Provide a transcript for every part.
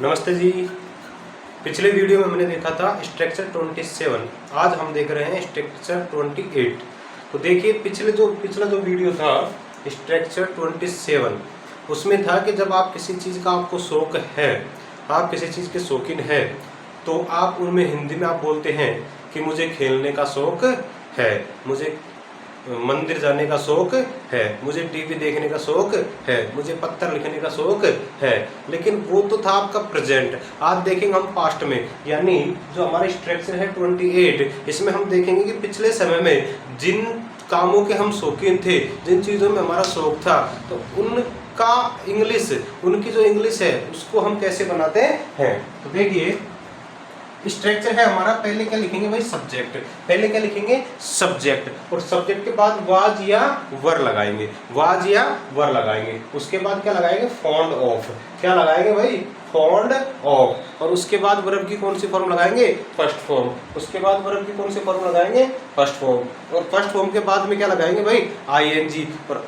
नमस्ते जी। पिछले वीडियो में हमने देखा था स्ट्रक्चर 27, आज हम देख रहे हैं स्ट्रक्चर 28। तो देखिए पिछला जो वीडियो था स्ट्रक्चर 27, उसमें था कि जब आप किसी चीज़ का आपको शौक है, आप किसी चीज़ के शौकीन है, तो आप उनमें हिंदी में आप बोलते हैं कि मुझे खेलने का शौक है, मुझे मंदिर जाने का शौक है, मुझे टीवी देखने का शौक है, मुझे पत्थर लिखने का शौक है। लेकिन वो तो था आपका प्रेजेंट। आज देखेंगे हम पास्ट में, यानी जो हमारा स्ट्रक्चर है 28, इसमें हम देखेंगे कि पिछले समय में जिन कामों के हम शौकीन थे, जिन चीज़ों में हमारा शौक था, तो उनका इंग्लिश, उनकी जो इंग्लिश है उसको हम कैसे बनाते हैं। तो देखिए स्ट्रक्चर है हमारा, पहले क्या लिखेंगे भाई, सब्जेक्ट। पहले क्या लिखेंगे, सब्जेक्ट, और सब्जेक्ट के बाद वाज या वर लगाएंगे, वाज या वर लगाएंगे। उसके बाद क्या लगाएंगे, फॉन्ड ऑफ। क्या लगाएंगे भाई, फॉन्ड ऑफ। और उसके बाद वर्ब की कौन सी फॉर्म लगाएंगे, फर्स्ट फॉर्म। उसके बाद वर्ब की कौन सी फॉर्म लगाएंगे, फर्स्ट फॉर्म। और फर्स्ट फॉर्म के बाद में क्या लगाएंगे भाई, आईएनजी। और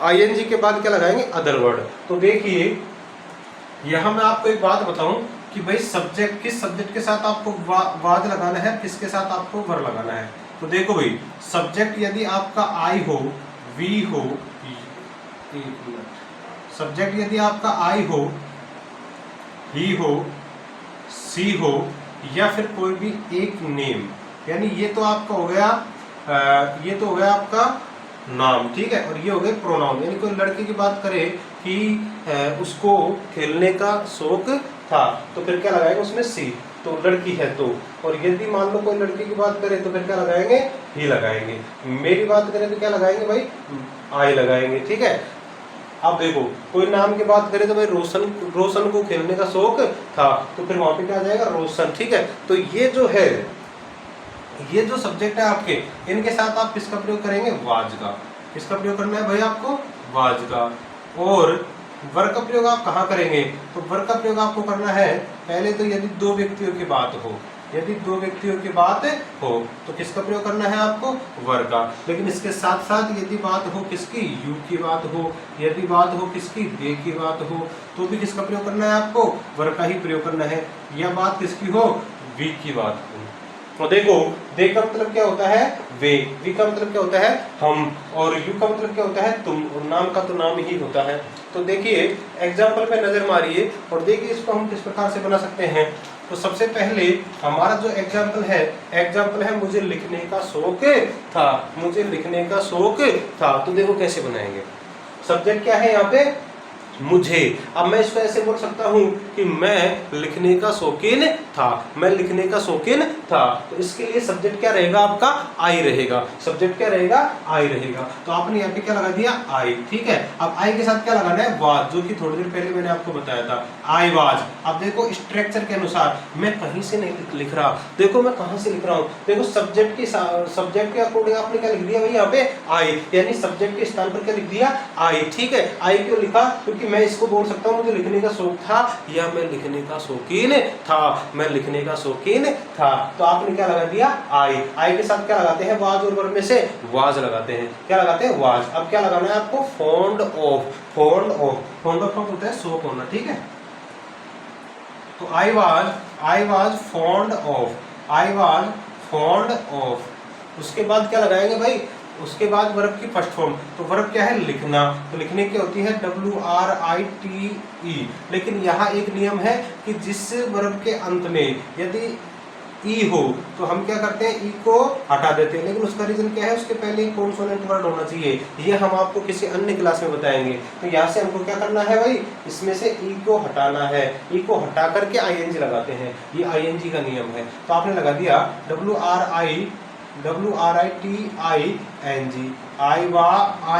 आईएनजी के बाद क्या लगाएंगे, अदर वर्ड। तो देखिए यहाँ मैं आपको एक बात बताऊं कि भाई सब्जेक्ट, किस सब्जेक्ट के साथ आपको वाज लगाना है, किसके साथ आपको वर लगाना है। तो देखो भाई, सब्जेक्ट यदि आपका आई हो, वी हो, सब्जेक्ट यदि आपका आई हो, ही हो, सी हो, या फिर कोई भी एक नेम, यानी ये तो आपका हो गया ये तो हो गया आपका नाम, ठीक है। और ये हो गए प्रोनाउन, यानी कोई लड़के की बात करे कि उसको खेलने का शौक था, तो फिर क्या लगाएंगे उसमें सी, तो लड़की है तो। और यदि मान लो कोई लड़की की बात करे तो फिर क्या लगाएंगे, ही लगाएंगे। मेरी बात करें तो क्या लगाएंगे भाई, आई लगाएंगे, ठीक है। अब देखो कोई नाम की बात करे तो भाई रोशन को खेलने का शौक था, तो फिर वहां पे क्या आ जाएगा, रोशन, ठीक है। तो ये जो है, ये जो सब्जेक्ट है आपके, इनके साथ आप किसका प्रयोग करेंगे, वाज का। किसका प्रयोग करना है भाई आपको, वाज का। और वर का प्रयोग आप कहाँ करेंगे, तो वर का प्रयोग आपको करना है पहले तो यदि दो व्यक्तियों की बात हो, यदि दो व्यक्तियों की बात हो तो किसका प्रयोग करना है आपको, वर का। लेकिन इसके साथ साथ यदि बात हो किसकी, यू की बात हो, यदि बात हो किसकी, दे की बात हो, तो भी किसका प्रयोग करना है आपको, वर का ही प्रयोग करना है। या बात किसकी हो, वी की बात हो। तो देखो दे का मतलब क्या होता है, वी का मतलब क्या होता है, हम, और यू का मतलब क्या होता है, तुम, और नाम का तो नाम ही होता है। तो देखिए एग्जाम्पल पे नजर मारिए और देखिए इसको हम किस प्रकार से बना सकते हैं। तो सबसे पहले हमारा जो एग्जाम्पल है मुझे लिखने का शौक था, मुझे लिखने का शौक था। तो देखो कैसे बनाएंगे, सब्जेक्ट क्या है यहाँ पे, मुझे। अब मैं इसको ऐसे बोल सकता हूं कि मैं लिखने का शौकीन था, मैं लिखने का शौकीन था। तो इसके लिए सब्जेक्ट क्या रहेगा आपका, आई रहेगा। सब्जेक्ट क्या रहेगा, आई रहेगा। तो आपने यहाँ पे क्या लगा दिया, आई, ठीक है। अब आई के साथ क्या लगाना है, वाज, जो कि थोड़ी देर पहले मैंने आपको बताया था, आई वाज। अब देखो स्ट्रक्चर के अनुसार मैं कहीं से नहीं लिख रहा, देखो मैं कहां से लिख रहा हूं, देखो सब्जेक्ट के अकॉर्डिंग आपने क्या लिख दिया भाई यहाँ पे, आई, यानी सब्जेक्ट के स्थान पर क्या लिख दिया, आई, ठीक है। आई क्यों लिखा, क्योंकि मैं इसको बोल सकता हूं मुझे लिखने का शौक था, या मैं लिखने का शौकीन था, मैं लिखने का शौकीन था। तो आपने क्या लगा दिया, आई के साथ क्या लगाते हैं, वाज, और वर्ब में से वाज लगाते हैं। क्या लगाते हैं, वाज। अब क्या लगाना है आपको, फॉन्ड ऑफ। फॉन्ड ऑफ होता है शौक होना, ठीक है। तो आई was fond of, I was fond of. उसके बाद क्या लगाएंगे भाई, उसके बाद वर्ब की फर्स्ट फॉर्म। तो वर्ब क्या है, लिखना। तो लिखने की होती है WRITE। लेकिन यहाँ एक नियम है कि जिस वर्ब के अंत में यदि ई हो तो हम क्या करते हैं, ई को हटा देते हैं। लेकिन उसका रीजन क्या है, उसके पहले कॉन्सोनेंट वर्ड होना चाहिए। ये हम आपको किसी अन्य क्लास में बताएंगे। तो यहाँ से हमको क्या करना है भाई, इसमें से ई को हटाना है, ई को हटा करके ING लगाते हैं, ये ING का नियम है। तो आपने लगा दिया WRITING, I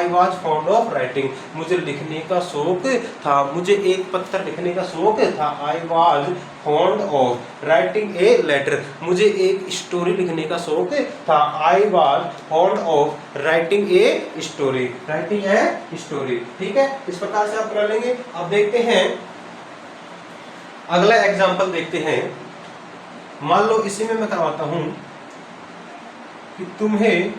was fond of writing, मुझे लिखने का शौक था, मुझे एक पत्थर लिखने का शौक था। I was fond of writing a letter, मुझे एक स्टोरी लिखने का शौक था। I was fond of writing a story, writing a story, ठीक है। इस प्रकार से आप कर लेंगे। अब देखते हैं अगला एग्जाम्पल, देखते हैं। मान लो इसी में मैं करवाता हूं कि तुम्हें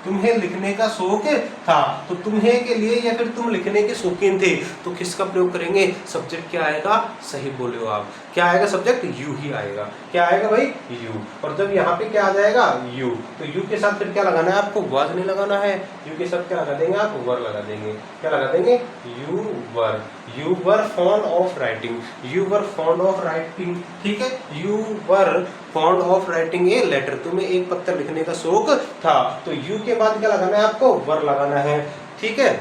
तुम्हें लिखने का शौक था। तो तुम्हें के लिए या फिर तुम लिखने के शौकीन थे, तो किसका प्रयोग करेंगे? सब्जेक्ट क्या आएगा? सही बोले हो आप, क्या आएगा? सब्जेक्ट यू ही आएगा। क्या आएगा भाई? यू। और जब यहाँ पे क्या आ जाएगा? यू, तो यू के साथ फिर क्या लगाना है आपको? वाज नहीं लगाना है। यू के साथ क्या लगा देंगे आप? वर लगा देंगे। क्या लगा देंगे? You were. You were fond of writing. You were fond of writing, ठीक है। You were fond of writing a letter, तुम्हें एक पत्र लिखने का शौक था। तो यू के बाद क्या लगाना है आपको? वर लगाना है, ठीक है।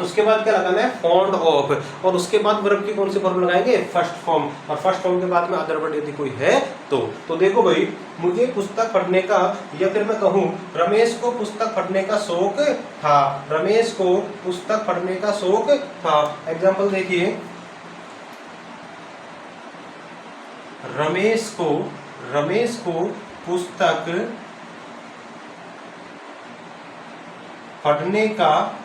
उसके बाद क्या लगाना है? Fond of. और उसके बाद वर्ब की कौन सी फॉर्म लगाएंगे? First form. और फर्स्ट फॉर्म के बाद में अदर वर्ड यदि कोई है तो देखो भाई, मुझे पुस्तक पढ़ने का, या फिर मैं कहूँ रमेश को पुस्तक पढ़ने का शौक था। रमेश को पुस्तक पढ़ने का शौक था। एग्जाम्पल देखिए, रमेश को पुस्तक पढ़ने का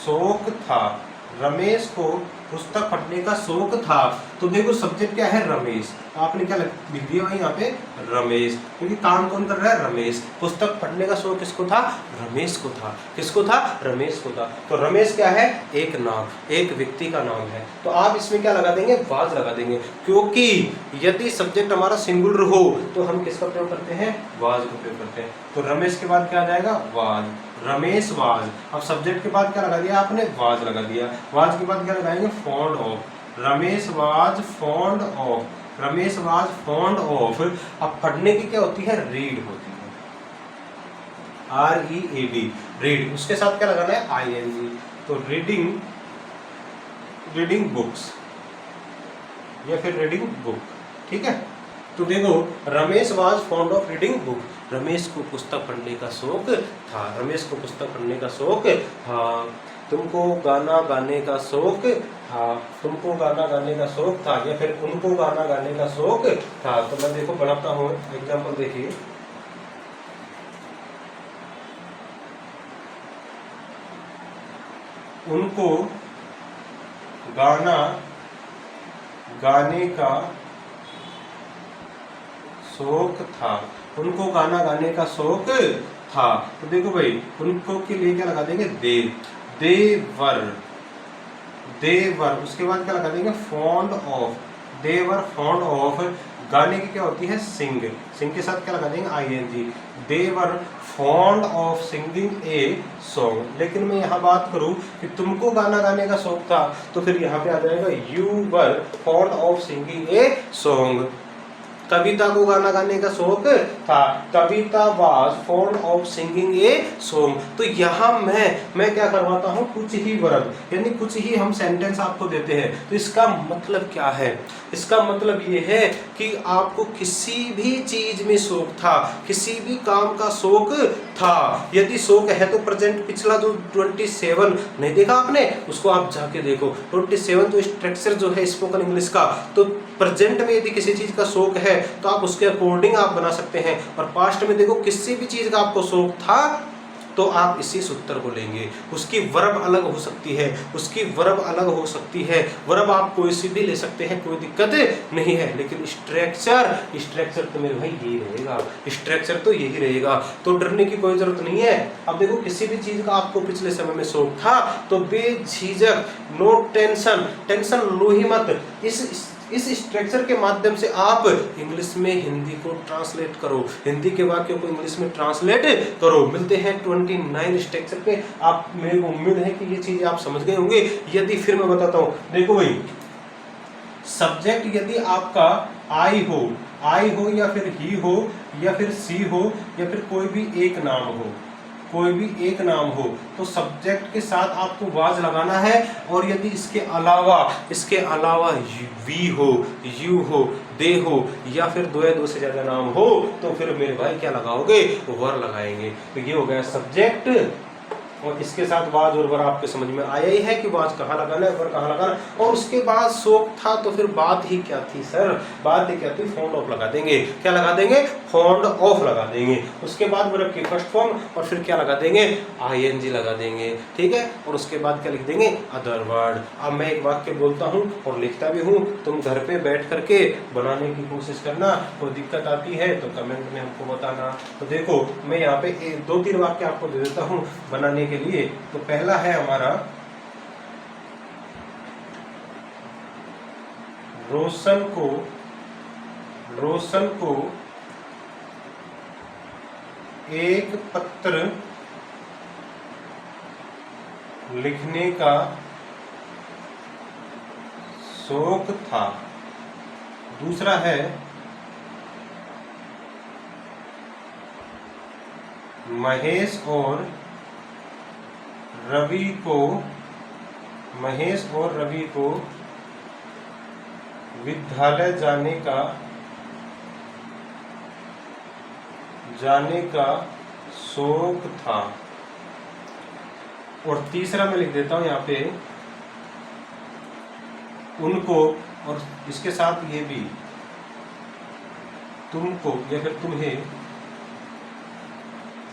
शौक था। रमेश को पुस्तक पढ़ने का शौक था। तो देखो सब्जेक्ट क्या है? रमेश। आपने क्या लिख दिया भाई यहाँ पे? रमेश, क्योंकि काम कौन कर रहा है? रमेश। पुस्तक पढ़ने का शौक किसको था? रमेश को था। किसको था? रमेश को था। तो रमेश क्या है? एक नाम, एक व्यक्ति का नाम है। तो आप इसमें क्या लगा देंगे? वाज लगा देंगे, क्योंकि यदि सब्जेक्ट हमारा सिंगुलर हो तो हम किसका प्रयोग करते हैं? वाज का प्रयोग करते हैं। तो रमेश के बाद क्या आ जाएगा? वाज। रमेश वाज। अब सब्जेक्ट के बाद क्या लगा दिया आपने? वाज लगा दिया। वाज के बाद क्या लगाएंगे? Fond of. Ramesh was fond of. Ramesh was fond of. अब पढ़ने की क्या होती है? रीड होती है, READ, रीड। उसके साथ क्या लगाना है? ING। तो रीडिंग बुक्स या फिर रीडिंग बुक, ठीक है। तो देखो, Ramesh was fond of reading book. Ramesh को पुस्तक पढ़ने का शौक था। रमेश को पुस्तक पढ़ने का शौक था। तुमको गाना गाने का शौक था। तुमको गाना गाने का शौक था, या फिर उनको गाना गाने का शौक था। तो मैं देखो बनाता हूँ एग्जाम्पल, देखिए, उनको गाना गाने का शौक था। उनको गाना गाने का शौक था। तो देखो भाई, उनको के लिए क्या लगा देंगे? देवर। उसके बाद क्या लगा देंगे? Fond of. They were fond of. गाने की क्या होती है? सिंग। सिंग के साथ क्या लगा देंगे? ING। They were fond of singing a song. लेकिन मैं यहाँ बात करूँ कि तुमको गाना गाने का शौक था, तो फिर यहाँ पे आ जाएगा you were fond of singing a song. Kavita को गाना गाने का शौक था। Kavita was fond of singing a song. तो यहाँ मैं क्या करवाता हूँ? कुछ ही वर्ब, यानी कुछ ही हम सेंटेंस आपको देते हैं। तो इसका मतलब क्या है? इसका मतलब ये है कि आपको किसी भी चीज में शौक था, किसी भी काम का शौक था। यदि शौक है तो प्रेजेंट पिछला जो 27 नहीं देखा आपने, उसको आप जाके देखो। 27 जो स्ट्रक्चर जो है स्पोकन इंग्लिश का, तो प्रेजेंट में यदि किसी चीज का शौक है तो आप उसके अकॉर्डिंग आप बना सकते हैं। और पास्ट में देखो, किसी भी चीज का आपको शौक था तो आप इसी सूत्र को लेंगे। उसकी वर्ब अलग हो सकती है, उसकी वर्ब अलग हो सकती है। वर्ब आप कोई सी भी ले सकते हैं, कोई दिक्कत नहीं है। लेकिन स्ट्रक्चर तो मेरे भाई यही रहेगा। स्ट्रक्चर तो यही रहेगा, तो डरने की कोई जरूरत नहीं है। अब देखो, किसी भी चीज का आपको पिछले समय में शौक था तो बेझिझक, नो टेंशन लो ही मत। इस स्ट्रक्चर के माध्यम से आप इंग्लिश में हिंदी को ट्रांसलेट करो, हिंदी के वाक्यों को इंग्लिश में ट्रांसलेट करो। मिलते हैं 29 स्ट्रक्चर पे। आप, मेरे को उम्मीद है कि ये चीज आप समझ गए होंगे। यदि फिर मैं बताता हूँ, देखो भाई, सब्जेक्ट यदि आपका आई हो या फिर ही हो या फिर सी हो या फिर कोई भी एक नाम हो, तो सब्जेक्ट के साथ आपको वाज लगाना है। और यदि इसके अलावा वी हो, यू हो, दे हो या फिर दो से ज्यादा नाम हो, तो फिर मेरे भाई क्या लगाओगे? वर लगाएंगे। तो ये हो गया सब्जेक्ट और इसके साथ वाज और वर आपके समझ में आया ही है कि वाज कहाँ लगाना है, वर कहाँ लगाना। और उसके बाद शौक था तो फिर बात ही क्या थी सर, बात ही क्या थी, फाउंड ऑफ लगा देंगे। क्या लगा देंगे, फाउंड ऑफ लगा देंगे। उसके बाद वर्ब की फर्स्ट फॉर्म और फिर क्या लगा देंगे, ing लगा देंगे, ठीक है। और उसके बाद क्या लिख देंगे, अदर वर्ड। अब मैं एक वाक्य बोलता हूँ और लिखता भी हूँ, तुम घर पे बैठ करके बनाने की कोशिश करना, कोई दिक्कत आती है तो कमेंट में हमको बताना। तो देखो मैं यहाँ पे 2-3 वाक्य आपको दे देता हूँ बनाने के लिए। तो पहला है हमारा, रोशन को एक पत्र लिखने का शौक था। दूसरा है, महेश और रवि को विद्यालय जाने का शौक था। और तीसरा मैं लिख देता हूं यहाँ पे, उनको, और इसके साथ ये भी, तुमको या फिर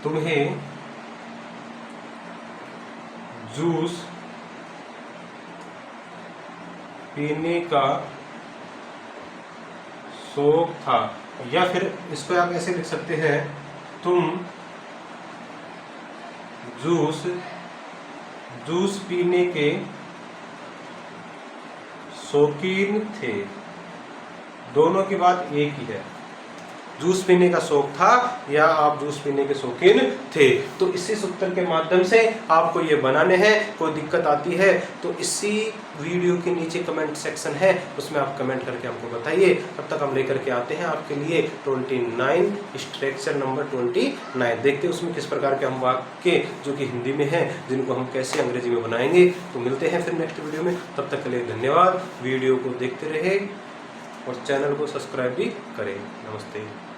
तुम्हें जूस पीने का शौक था। या फिर इसको आप ऐसे लिख सकते हैं, तुम जूस पीने के शौकीन थे। दोनों की बात एक ही है, जूस पीने का शौक था या आप जूस पीने के शौकीन थे। तो इसी सूत्र के माध्यम से आपको ये बनाने हैं। कोई दिक्कत आती है तो इसी वीडियो के नीचे कमेंट सेक्शन है, उसमें आप कमेंट करके हमको बताइए। तब तक हम लेकर के आते हैं आपके लिए 29 स्ट्रक्चर नंबर 29। देखते हैं उसमें किस प्रकार के हम वाक्य जो कि हिंदी में हैं, जिनको हम कैसे अंग्रेजी में बनाएंगे। तो मिलते हैं फिर नेक्स्ट वीडियो में, तब तक के लिए धन्यवाद। वीडियो को देखते रहे और चैनल को सब्सक्राइब भी करें। नमस्ते।